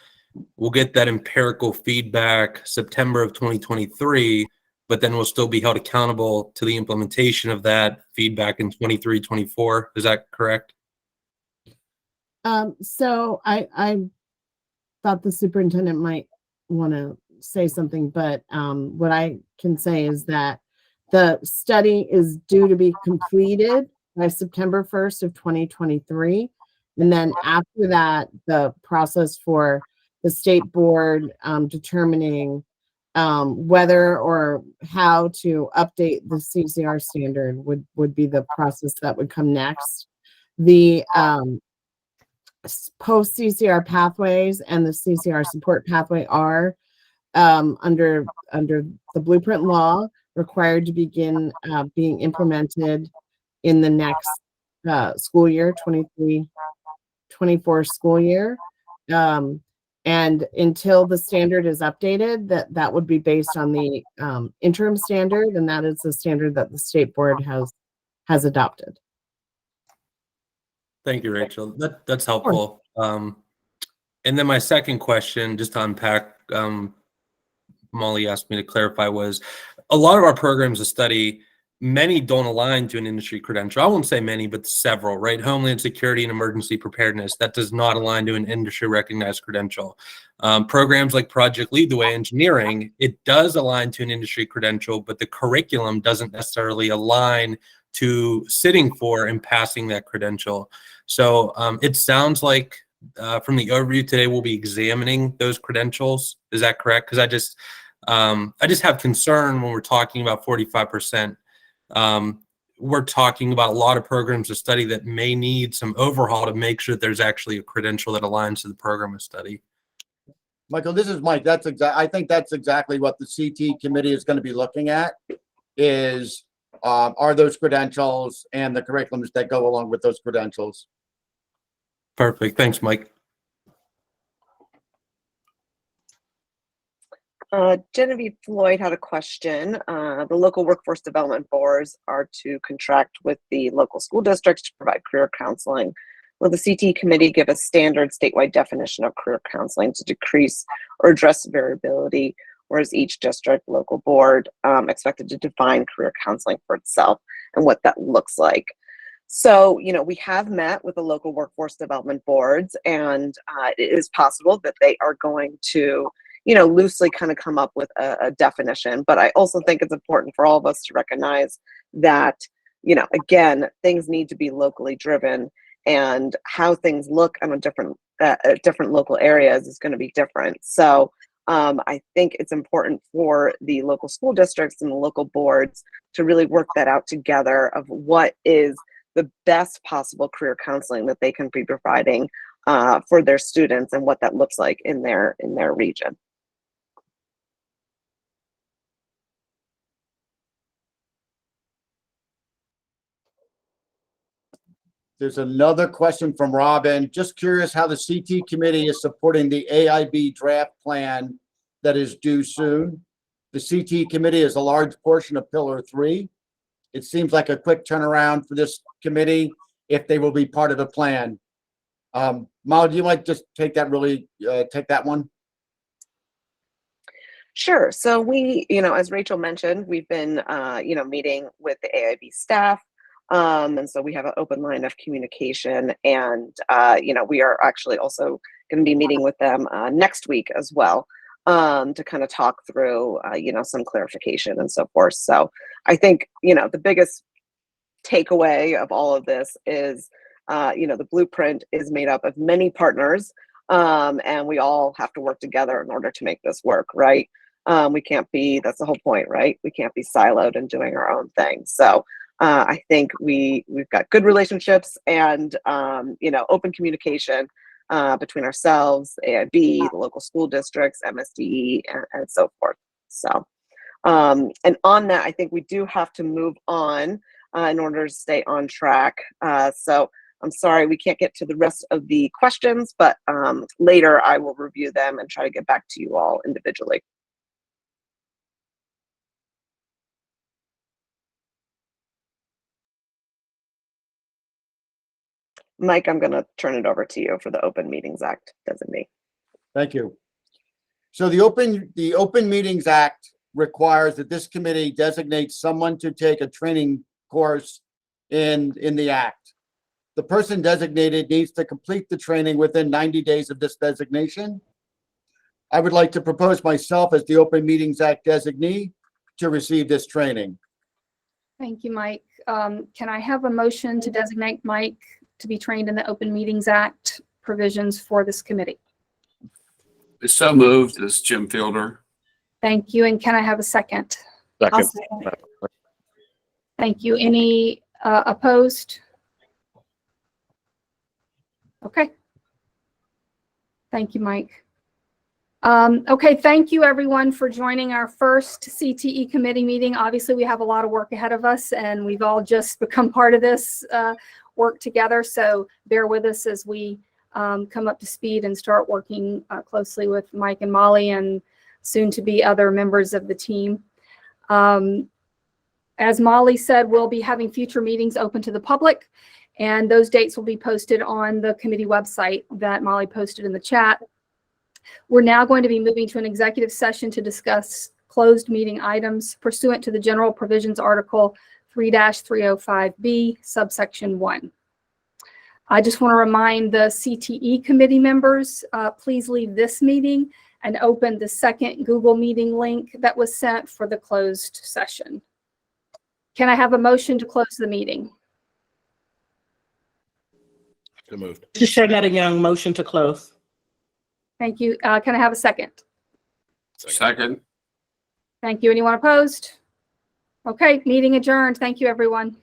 we'll get that empirical feedback September of 2023, but then we'll still be held accountable to the implementation of that feedback in 23, 24. Is that correct? So I thought the superintendent might want to say something, but what I can say is that the study is due to be completed by September 1st of 2023. And then after that, the process for the state board determining whether or how to update the CCR standard would be the process that would come next. The post CCR pathways and the CCR support pathway are under the blueprint law required to begin being implemented in the next school year, 23-24 school year. And until the standard is updated, that would be based on the interim standard, and that is the standard that the state board has adopted. Thank you, Rachel. That's helpful. And then my second question, just to unpack, Molly asked me to clarify, was a lot of our programs of study, many don't align to an industry credential. I won't say many, but several, right? Homeland security and emergency preparedness, that does not align to an industry recognized credential. Programs like Project Lead the Way Engineering, it does align to an industry credential, but the curriculum doesn't necessarily align to sitting for and passing that credential. So it sounds like from the overview today, we'll be examining those credentials. Is that correct? Because I just have concern when we're talking about 45%. We're talking about a lot of programs of study that may need some overhaul to make sure that there's actually a credential that aligns to the program of study. Michael, this is Mike. I think that's exactly what the CTE committee is going to be looking at is are those credentials and the curriculums that go along with those credentials. Perfect. Thanks, Mike. Genevieve Floyd had a question. The local workforce development boards are to contract with the local school districts to provide career counseling. Will the CTE committee give a standard statewide definition of career counseling to decrease or address variability, or is each district local board expected to define career counseling for itself and what that looks like? So, we have met with the local workforce development boards, and it is possible that they are going to loosely kind of come up with a definition. But I also think it's important for all of us to recognize that, again, things need to be locally driven, and how things look in different local areas is going to be different. So I think it's important for the local school districts and the local boards to really work that out together of what is the best possible career counseling that they can be providing for their students and what that looks like in their region. There's another question from Robin. Just curious how the CT committee is supporting the AIB draft plan that is due soon. The CT committee is a large portion of Pillar 3. It seems like a quick turnaround for this committee if they will be part of the plan. Molly, do you like just take that one? Sure. So we, as Rachel mentioned, we've been, meeting with the AIB staff. And so we have an open line of communication, and, we are actually also going to be meeting with them next week as well to kind of talk through, some clarification and so forth. So I think, the biggest takeaway of all of this is, the blueprint is made up of many partners, and we all have to work together in order to make this work, right? We can't be, that's the whole point, right? We can't be siloed and doing our own thing. So I think we've got good relationships and, open communication between ourselves, AIB, the local school districts, MSDE, and so forth. So, and on that, I think we do have to move on in order to stay on track. So I'm sorry we can't get to the rest of the questions, but later I will review them and try to get back to you all individually. Mike, I'm going to turn it over to you for the Open Meetings Act designee. Thank you. So the Open Meetings Act requires that this committee designates someone to take a training course in the act. The person designated needs to complete the training within 90 days of this designation. I would like to propose myself as the Open Meetings Act designee to receive this training. Thank you, Mike. Can I have a motion to designate Mike to be trained in the Open Meetings Act provisions for this committee? So moved. This is Jim Fielder. Thank you. And can I have a second? Second. Thank you. Any opposed? Okay. Thank you, Mike. Okay, thank you everyone for joining our first CTE committee meeting. Obviously, we have a lot of work ahead of us and we've all just become part of this work together. So bear with us as we come up to speed and start working closely with Mike and Molly and soon to be other members of the team. As Molly said, we'll be having future meetings open to the public, and those dates will be posted on the committee website that Molly posted in the chat. We're now going to be moving to an executive session to discuss closed meeting items pursuant to the General Provisions Article 3-305B, subsection 1. I just want to remind the CTE committee members, please leave this meeting and open the second Google Meeting link that was sent for the closed session. Can I have a motion to close the meeting? So moved. Just share that a young motion to close. Thank you. Can I have a second? Second. Thank you. Anyone opposed? Okay, meeting adjourned. Thank you, everyone.